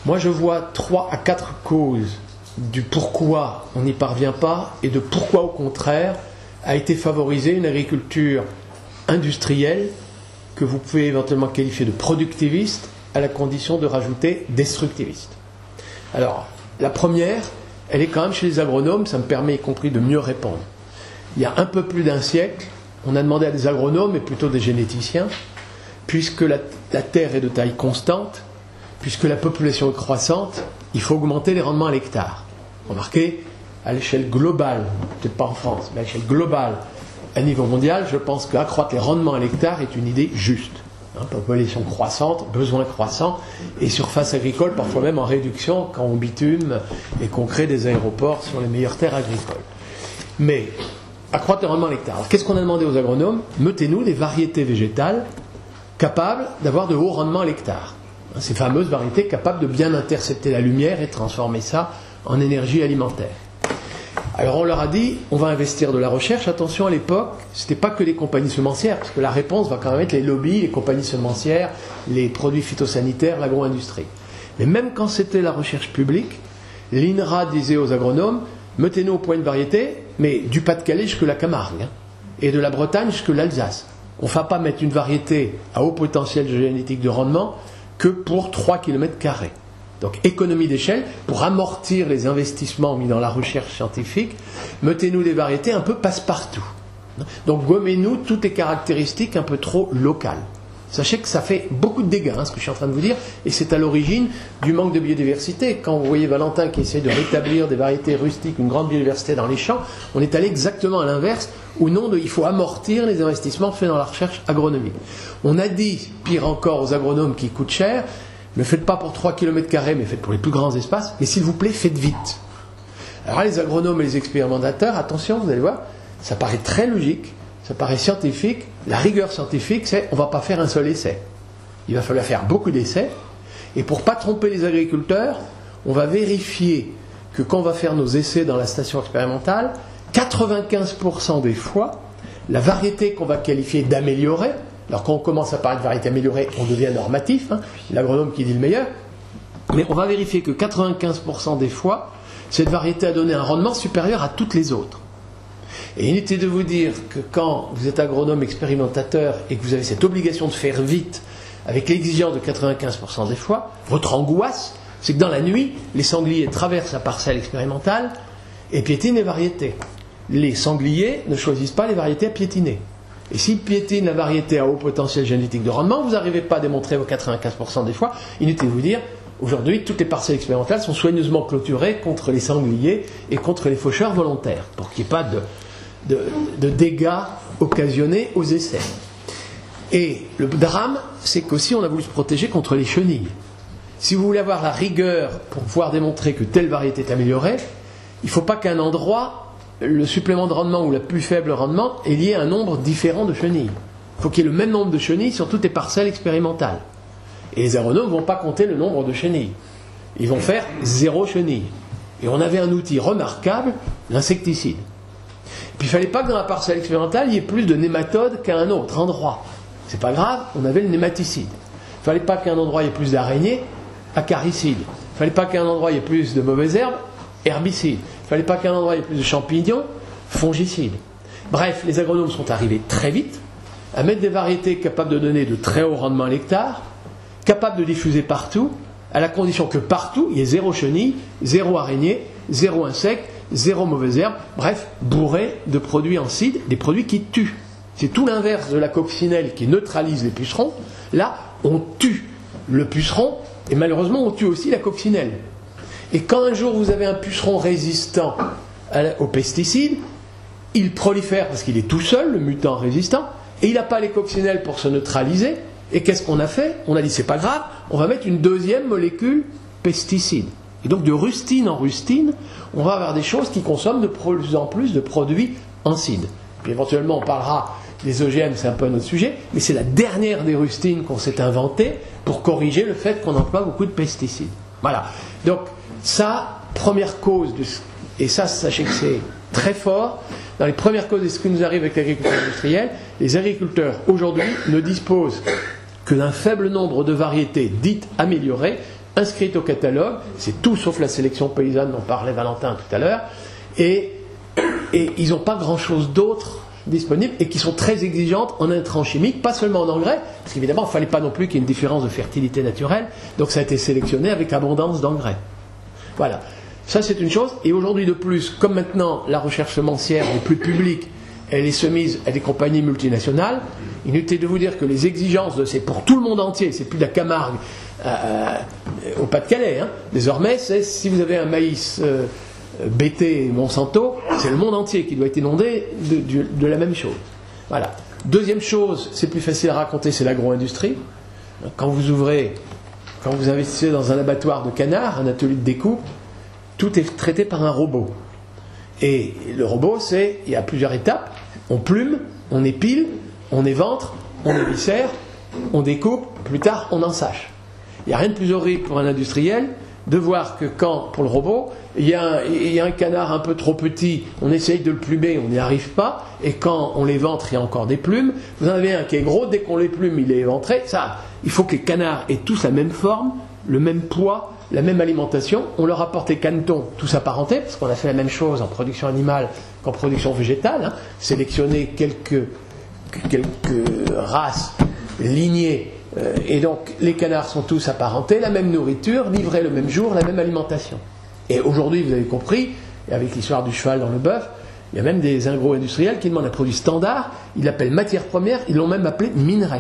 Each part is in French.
Moi, je vois 3 à 4 causes du pourquoi on n'y parvient pas et de pourquoi, au contraire, a été favorisée une agriculture industrielle que vous pouvez éventuellement qualifier de productiviste à la condition de rajouter destructiviste. Alors, la première, elle est quand même chez les agronomes, ça me permet y compris de mieux répondre. Il y a un peu plus d'un siècle, on a demandé à des agronomes, et plutôt des généticiens, puisque la terre est de taille constante, puisque la population est croissante, il faut augmenter les rendements à l'hectare. Remarquez, à l'échelle globale, peut-être pas en France, mais à l'échelle globale, à niveau mondial, je pense qu'accroître les rendements à l'hectare est une idée juste. Population croissante, besoin croissant, et surface agricole parfois même en réduction quand on bitume et qu'on crée des aéroports sur les meilleures terres agricoles. Mais, accroître le rendement à l'hectare. Alors, qu'est-ce qu'on a demandé aux agronomes? Mettez-nous des variétés végétales capables d'avoir de hauts rendements à l'hectare. Ces fameuses variétés capables de bien intercepter la lumière et transformer ça en énergie alimentaire. Alors on leur a dit, on va investir de la recherche. Attention, à l'époque, ce n'était pas que les compagnies semencières, parce que la réponse va quand même être les lobbies, les compagnies semencières, les produits phytosanitaires, l'agro-industrie. Mais même quand c'était la recherche publique, l'INRA disait aux agronomes, mettez-nous au point de variété, mais du Pas-de-Calais jusque la Camargue, et de la Bretagne jusque l'Alsace. On ne va pas mettre une variété à haut potentiel génétique de rendement que pour 3 km². Donc économie d'échelle, pour amortir les investissements mis dans la recherche scientifique, mettez-nous des variétés un peu passe-partout. Donc gommez-nous toutes les caractéristiques un peu trop locales. Sachez que ça fait beaucoup de dégâts, ce que je suis en train de vous dire, et c'est à l'origine du manque de biodiversité. Quand vous voyez Valentin qui essaie de rétablir des variétés rustiques, une grande biodiversité dans les champs, on est allé exactement à l'inverse, où non, il faut amortir les investissements faits dans la recherche agronomique. On a dit, pire encore aux agronomes qui coûtent cher, ne faites pas pour 3 km², mais faites pour les plus grands espaces, mais s'il vous plaît, faites vite. Alors les agronomes et les expérimentateurs, attention, vous allez voir, ça paraît très logique, ça paraît scientifique. La rigueur scientifique, c'est on ne va pas faire un seul essai. Il va falloir faire beaucoup d'essais, et pour ne pas tromper les agriculteurs, on va vérifier que quand on va faire nos essais dans la station expérimentale, 95% des fois, la variété qu'on va qualifier d'améliorer, alors quand on commence à parler de variété améliorée, on devient normatif, l'agronome qui dit le meilleur, mais on va vérifier que 95% des fois, cette variété a donné un rendement supérieur à toutes les autres. Et inutile de vous dire que quand vous êtes agronome expérimentateur et que vous avez cette obligation de faire vite, avec l'exigence de 95% des fois, votre angoisse, c'est que dans la nuit, les sangliers traversent la parcelle expérimentale et piétinent les variétés. Les sangliers ne choisissent pas les variétés à piétiner. Et s'ils piétinent la variété à haut potentiel génétique de rendement, vous n'arrivez pas à démontrer vos 95% des fois. Inutile de vous dire, aujourd'hui, toutes les parcelles expérimentales sont soigneusement clôturées contre les sangliers et contre les faucheurs volontaires, pour qu'il n'y ait pas de dégâts occasionnés aux essais. Et le drame, c'est qu'aussi on a voulu se protéger contre les chenilles. Si vous voulez avoir la rigueur pour pouvoir démontrer que telle variété est améliorée, il ne faut pas qu'à un endroit, le supplément de rendement ou le plus faible rendement est lié à un nombre différent de chenilles. Il faut qu'il y ait le même nombre de chenilles sur toutes les parcelles expérimentales. Et les agronomes ne vont pas compter le nombre de chenilles. Ils vont faire 0 chenille. Et on avait un outil remarquable, l'insecticide. Puis il ne fallait pas que dans la parcelle expérimentale, il y ait plus de nématodes qu'à un autre endroit. C'est pas grave, on avait le nématicide. Il ne fallait pas qu'à un endroit il y ait plus d'araignées, acaricide. Il ne fallait pas qu'à un endroit il y ait plus de mauvaises herbes, herbicide. Il ne fallait pas qu'à un endroit il y ait plus de champignons, fongicide. Bref, les agronomes sont arrivés très vite à mettre des variétés capables de donner de très hauts rendements à l'hectare, capables de diffuser partout, à la condition que partout il y ait 0 chenille, 0 araignée, 0 insecte, 0 mauvaise herbe, bref, bourré de produits ancides, des produits qui tuent. C'est tout l'inverse de la coccinelle qui neutralise les pucerons. Là, on tue le puceron et malheureusement on tue aussi la coccinelle. Et quand un jour vous avez un puceron résistant aux pesticides, il prolifère parce qu'il est tout seul, le mutant résistant, et il n'a pas les coccinelles pour se neutraliser. Et qu'est-ce qu'on a fait? On a dit c'est pas grave, on va mettre une deuxième molécule pesticide. Et donc de rustine en rustine, on va avoir des choses qui consomment de plus en plus de produits ancides. Puis éventuellement on parlera des OGM, c'est un peu un autre sujet, mais c'est la dernière des rustines qu'on s'est inventée pour corriger le fait qu'on emploie beaucoup de pesticides. Voilà. Donc ça, première cause, et ça sachez que c'est très fort, dans les premières causes de ce qui nous arrive avec l'agriculture industrielle, les agriculteurs aujourd'hui ne disposent que d'un faible nombre de variétés dites améliorées inscrites au catalogue, c'est tout sauf la sélection paysanne dont parlait Valentin tout à l'heure, et ils n'ont pas grand-chose d'autre disponible et qui sont très exigeantes en intrants chimiques, pas seulement en engrais, parce qu'évidemment il ne fallait pas non plus qu'il y ait une différence de fertilité naturelle, donc ça a été sélectionné avec abondance d'engrais. Voilà, ça c'est une chose, et aujourd'hui de plus, comme maintenant la recherche semencière n'est plus publique, elle est soumise à des compagnies multinationales, inutile de vous dire que les exigences c'est pour tout le monde entier, c'est plus de la Camargue au Pas-de-Calais, désormais c'est si vous avez un maïs BT Monsanto, c'est le monde entier qui doit être inondé de la même chose. Voilà. Deuxième chose, c'est plus facile à raconter, c'est l'agro-industrie. Quand vous investissez dans un abattoir de canards, un atelier de découpe, tout est traité par un robot. Et le robot, il y a plusieurs étapes. On plume, on épile, on éventre, on éviscère, on découpe, plus tard on ensâche. Il n'y a rien de plus horrible pour un industriel de voir que quand, pour le robot, il y a un canard un peu trop petit, on essaye de le plumer, on n'y arrive pas, et quand on l'éventre, il y a encore des plumes. Vous en avez un qui est gros, dès qu'on les plume, il est éventré. Ça, il faut que les canards aient tous la même forme, le même poids, la même alimentation. On leur apporte les canetons, tous apparentés, parce qu'on a fait la même chose en production animale qu'en production végétale, sélectionner quelques races, lignées, et donc les canards sont tous apparentés, la même nourriture, livrés le même jour, la même alimentation. Et aujourd'hui, vous avez compris, et avec l'histoire du cheval dans le bœuf, il y a même des agro-industriels qui demandent un produit standard, ils l'appellent matière première, ils l'ont même appelé minerai.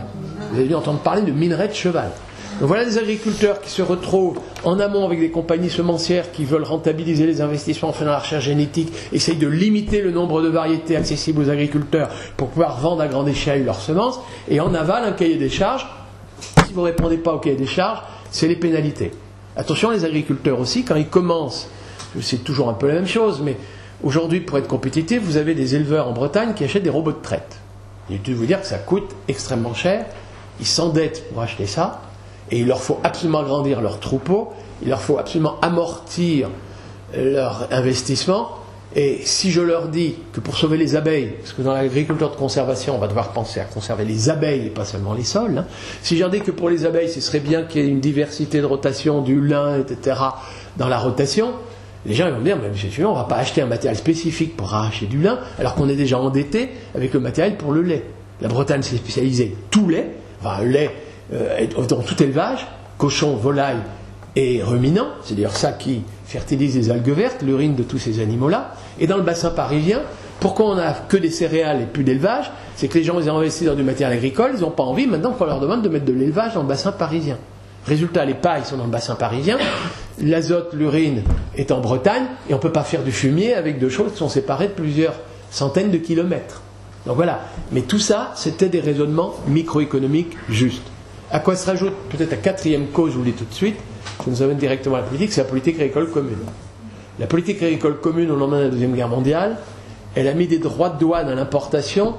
Vous avez dû entendre parler de minerai de cheval. Donc voilà des agriculteurs qui se retrouvent en amont avec des compagnies semencières qui veulent rentabiliser les investissements en faisant la recherche génétique, essayent de limiter le nombre de variétés accessibles aux agriculteurs pour pouvoir vendre à grande échelle leurs semences, et en aval un cahier des charges. Si vous ne répondez pas au cahier des charges, c'est les pénalités. Attention, les agriculteurs aussi, quand ils commencent, c'est toujours un peu la même chose, mais aujourd'hui, pour être compétitif, vous avez des éleveurs en Bretagne qui achètent des robots de traite. Je vais vous dire que ça coûte extrêmement cher, ils s'endettent pour acheter ça, et il leur faut absolument agrandir leur troupeau, il leur faut absolument amortir leur investissement. Et si je leur dis que pour sauver les abeilles, parce que dans l'agriculture de conservation, on va devoir penser à conserver les abeilles et pas seulement les sols, si je leur dis que pour les abeilles, ce serait bien qu'il y ait une diversité de rotation, du lin, etc., dans la rotation, les gens ils vont me dire, mais monsieur, on ne va pas acheter un matériel spécifique pour arracher du lin, alors qu'on est déjà endetté avec le matériel pour le lait. La Bretagne s'est spécialisée tout lait, enfin lait dans tout élevage, cochons, volailles et ruminants, c'est d'ailleurs ça qui fertilise les algues vertes, l'urine de tous ces animaux-là. Et dans le bassin parisien, pourquoi on n'a que des céréales et plus d'élevage? C'est que les gens ils ont investi dans du matériel agricole, ils n'ont pas envie maintenant qu'on leur demande de mettre de l'élevage dans le bassin parisien. Résultat, les pailles sont dans le bassin parisien, l'azote, l'urine est en Bretagne, et on ne peut pas faire du fumier avec deux choses qui sont séparées de plusieurs centaines de kilomètres. Donc voilà, mais tout ça, c'était des raisonnements microéconomiques justes. À quoi se rajoute peut-être la quatrième cause, je vous le dis tout de suite, qui nous amène directement à la politique, c'est la politique agricole commune. La politique agricole commune au lendemain de la Deuxième Guerre mondiale, elle a mis des droits de douane à l'importation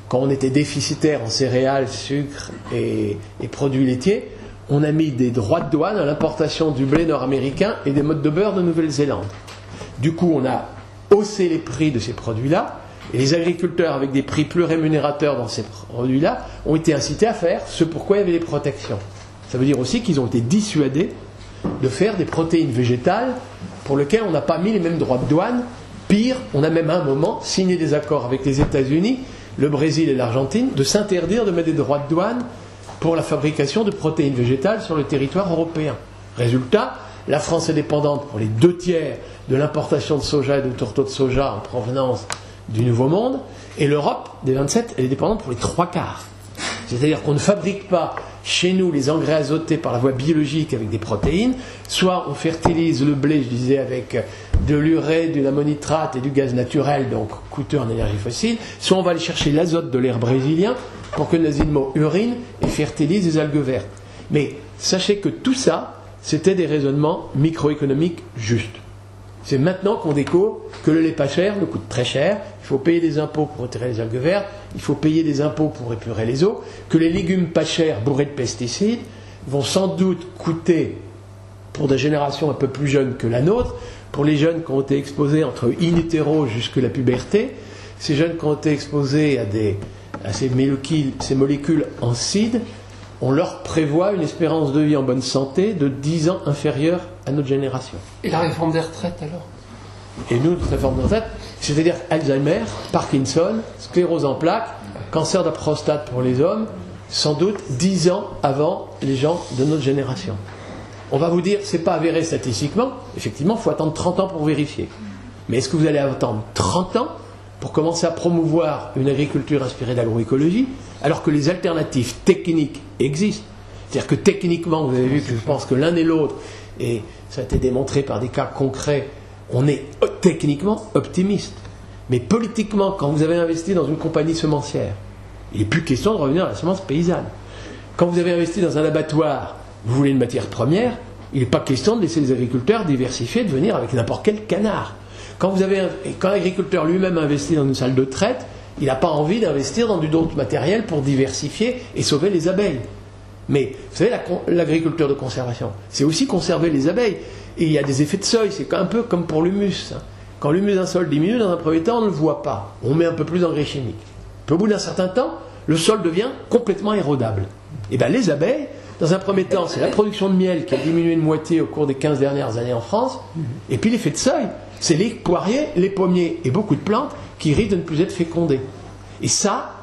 quand on était déficitaire en céréales, sucre et produits laitiers. On a mis des droits de douane à l'importation du blé nord-américain et des modes de beurre de Nouvelle-Zélande. Du coup, on a haussé les prix de ces produits-là, et les agriculteurs, avec des prix plus rémunérateurs dans ces produits-là, ont été incités à faire ce pourquoi il y avait des protections. Ça veut dire aussi qu'ils ont été dissuadés de faire des protéines végétales pour lesquelles on n'a pas mis les mêmes droits de douane. Pire, on a même à un moment signé des accords avec les États-Unis, le Brésil et l'Argentine, de s'interdire de mettre des droits de douane pour la fabrication de protéines végétales sur le territoire européen. Résultat, la France est dépendante pour les 2/3 de l'importation de soja et de tourteaux de soja en provenance du Nouveau Monde, et l'Europe, des 27, elle est dépendante pour les 3/4. C'est-à-dire qu'on ne fabrique pas chez nous les engrais azotés par la voie biologique avec des protéines, soit on fertilise le blé, je disais, avec de l'urée, de l'ammonitrate et du gaz naturel, donc coûteux en énergie fossile, soit on va aller chercher l'azote de l'air brésilien pour que nos animaux urinent et fertilisent les algues vertes. Mais sachez que tout ça, c'était des raisonnements microéconomiques justes. C'est maintenant qu'on découvre que le lait pas cher nous coûte très cher, il faut payer des impôts pour retirer les algues vertes, il faut payer des impôts pour épurer les eaux, que les légumes pas chers bourrés de pesticides vont sans doute coûter, pour des générations un peu plus jeunes que la nôtre, pour les jeunes qui ont été exposés entre in utero jusque la puberté, ces jeunes qui ont été exposés à ces molécules en acide, on leur prévoit une espérance de vie en bonne santé de 10 ans inférieure à notre génération. Et la réforme des retraites alors? Et nous, notre réforme des retraites, c'est-à-dire Alzheimer, Parkinson, sclérose en plaques, cancer de la prostate pour les hommes, sans doute 10 ans avant les gens de notre génération. On va vous dire, c'est pas avéré statistiquement, effectivement, il faut attendre 30 ans pour vérifier. Mais est-ce que vous allez attendre 30 ans pour commencer à promouvoir une agriculture inspirée d'agroécologie, alors que les alternatives techniques existent? C'est-à-dire que techniquement, vous avez vu que je pense que l'un et l'autre, et ça a été démontré par des cas concrets, on est techniquement optimiste. Mais politiquement, quand vous avez investi dans une compagnie semencière, il n'est plus question de revenir à la semence paysanne. Quand vous avez investi dans un abattoir, vous voulez une matière première, il n'est pas question de laisser les agriculteurs diversifier, de venir avec n'importe quel canard. Quand l'agriculteur lui-même investit dans une salle de traite, il n'a pas envie d'investir dans d'autres matériels pour diversifier et sauver les abeilles. Mais vous savez, l'agriculture de conservation, c'est aussi conserver les abeilles. Et il y a des effets de seuil, c'est un peu comme pour l'humus. Quand l'humus d'un sol diminue, dans un premier temps, on ne le voit pas. On met un peu plus d'engrais chimiques. Puis au bout d'un certain temps, le sol devient complètement érodable. Et bien les abeilles, dans un premier temps, c'est la production de miel qui a diminué de moitié au cours des 15 dernières années en France. Et puis l'effet de seuil, c'est les poiriers, les pommiers et beaucoup de plantes qui risquent de ne plus être fécondées. Et ça,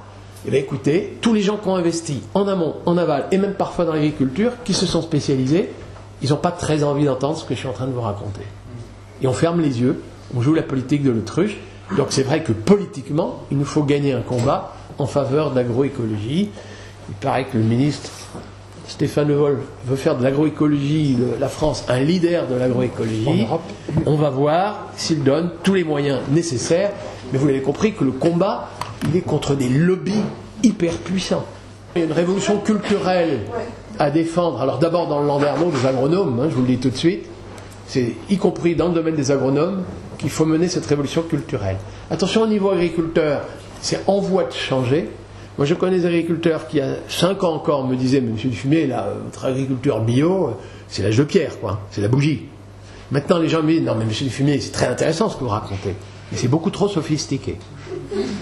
eh bien écoutez, tous les gens qui ont investi en amont, en aval et même parfois dans l'agriculture, qui se sont spécialisés, ils n'ont pas très envie d'entendre ce que je suis en train de vous raconter. Et on ferme les yeux, on joue la politique de l'autruche. Donc c'est vrai que politiquement, il nous faut gagner un combat en faveur de l'agroécologie. Il paraît que le ministre Stéphane Le Foll veut faire de l'agroécologie, la France, un leader de l'agroécologie. On va voir s'il donne tous les moyens nécessaires. Mais vous l'avez compris que le combat, il est contre des lobbies hyper puissants. Il y a une révolution culturelle à défendre. Alors d'abord dans le landerneau des agronomes, je vous le dis tout de suite, c'est y compris dans le domaine des agronomes qu'il faut mener cette révolution culturelle. Attention au niveau agriculteur, c'est en voie de changer. Moi je connais des agriculteurs qui, il y a 5 ans encore, me disaient, mais monsieur Dufumier, là, votre agriculture bio, c'est l'âge de pierre, quoi, c'est la bougie. Maintenant les gens me disent, non mais monsieur Dufumier, c'est très intéressant ce que vous racontez, mais c'est beaucoup trop sophistiqué.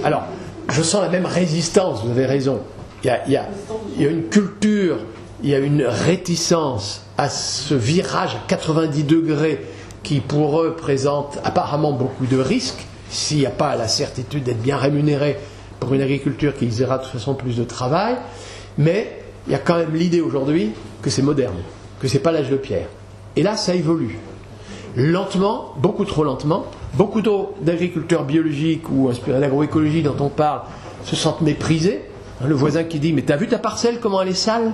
Alors, je sens la même résistance, vous avez raison. Il y a une culture, il y a une réticence à ce virage à 90 degrés qui pour eux présente apparemment beaucoup de risques, s'il n'y a pas la certitude d'être bien rémunéré pour une agriculture qui exigera de toute façon plus de travail, mais il y a quand même l'idée aujourd'hui que c'est moderne, que ce n'est pas l'âge de pierre. Et là, ça évolue. Lentement, beaucoup trop lentement, beaucoup d'agriculteurs biologiques ou inspirés d'agroécologie dont on parle se sentent méprisés. Le voisin qui dit « mais t'as vu ta parcelle, comment elle est sale ?»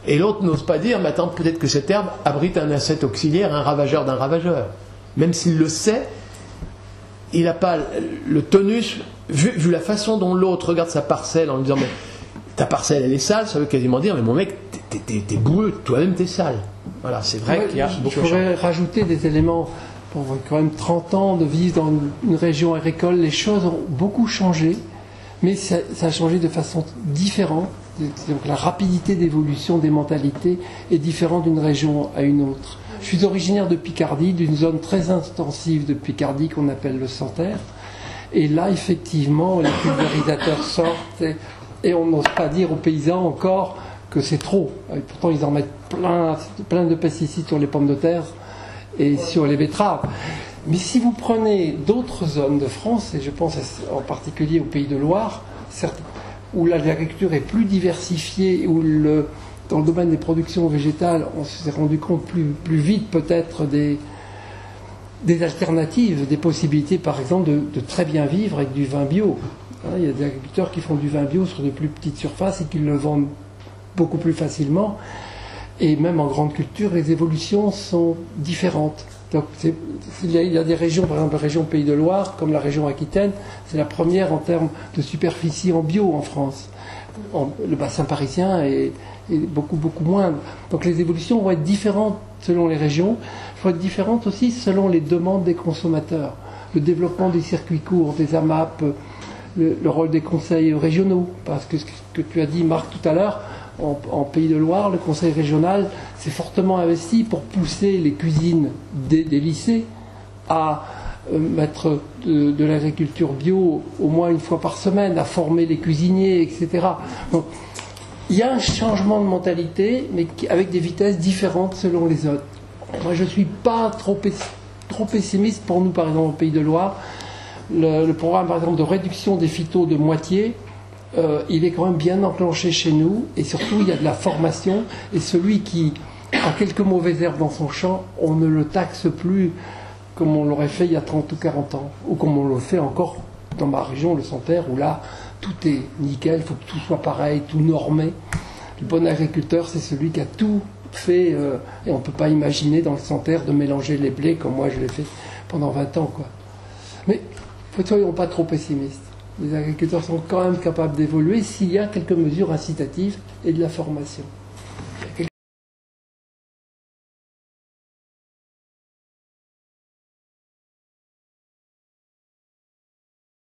Et l'autre n'ose pas dire « mais attends, peut-être que cette herbe abrite un insecte auxiliaire, un ravageur d'un ravageur. » Même s'il le sait, il n'a pas le tonus, vu la façon dont l'autre regarde sa parcelle en lui disant « mais ta parcelle elle est sale », ça veut quasiment dire « mais mon mec, t'es boueux, toi-même t'es sale. » Voilà, c'est vrai qu'il y a beaucoup de choses. Je pourrais rajouter des éléments. Pour quand même 30 ans de vivre dans une région agricole, les choses ont beaucoup changé, mais ça a changé de façon différente. Donc la rapidité d'évolution des mentalités est différente d'une région à une autre. Je suis originaire de Picardie, d'une zone très intensive de Picardie qu'on appelle le Santerre. Et là, effectivement, les pulvérisateurs sortent et on n'ose pas dire aux paysans encore que c'est trop. Et pourtant, ils en mettent plein de pesticides sur les pommes de terre et sur les betteraves. Mais si vous prenez d'autres zones de France, et je pense en particulier au Pays de Loire, où l'agriculture est plus diversifiée, où dans le domaine des productions végétales, on s'est rendu compte plus vite peut-être des alternatives, des possibilités par exemple de très bien vivre avec du vin bio. Il y a des agriculteurs qui font du vin bio sur de plus petites surfaces et qui le vendent beaucoup plus facilement. Et même en grande culture, les évolutions sont différentes. Donc, il y a des régions, par exemple la région Pays de Loire, comme la région Aquitaine, c'est la première en termes de superficie en bio en France. Le bassin parisien est beaucoup moindre. Donc les évolutions vont être différentes selon les régions, vont être différentes aussi selon les demandes des consommateurs. Le développement des circuits courts, des AMAP, le rôle des conseils régionaux, parce que ce que tu as dit Marc tout à l'heure, en Pays de Loire, le conseil régional s'est fortement investi pour pousser les cuisines des lycées à mettre de l'agriculture bio au moins une fois par semaine, à former les cuisiniers, etc. Donc, il y a un changement de mentalité, mais avec des vitesses différentes selon les zones. Moi, je ne suis pas trop pessimiste pour nous, par exemple, au Pays de Loire. Le programme, par exemple, de réduction des phytos de moitié, il est quand même bien enclenché chez nous, et surtout, il y a de la formation, et celui qui a quelques mauvaises herbes dans son champ, on ne le taxe plus comme on l'aurait fait il y a 30 ou 40 ans, ou comme on le fait encore dans ma région, le Santerre, où là, tout est nickel, il faut que tout soit pareil, tout normé. Le bon agriculteur, c'est celui qui a tout fait, et on ne peut pas imaginer dans le Santerre de mélanger les blés comme moi je l'ai fait pendant 20 ans, quoi. Mais ne soyons pas trop pessimistes. Les agriculteurs sont quand même capables d'évoluer s'il y a quelques mesures incitatives et de la formation.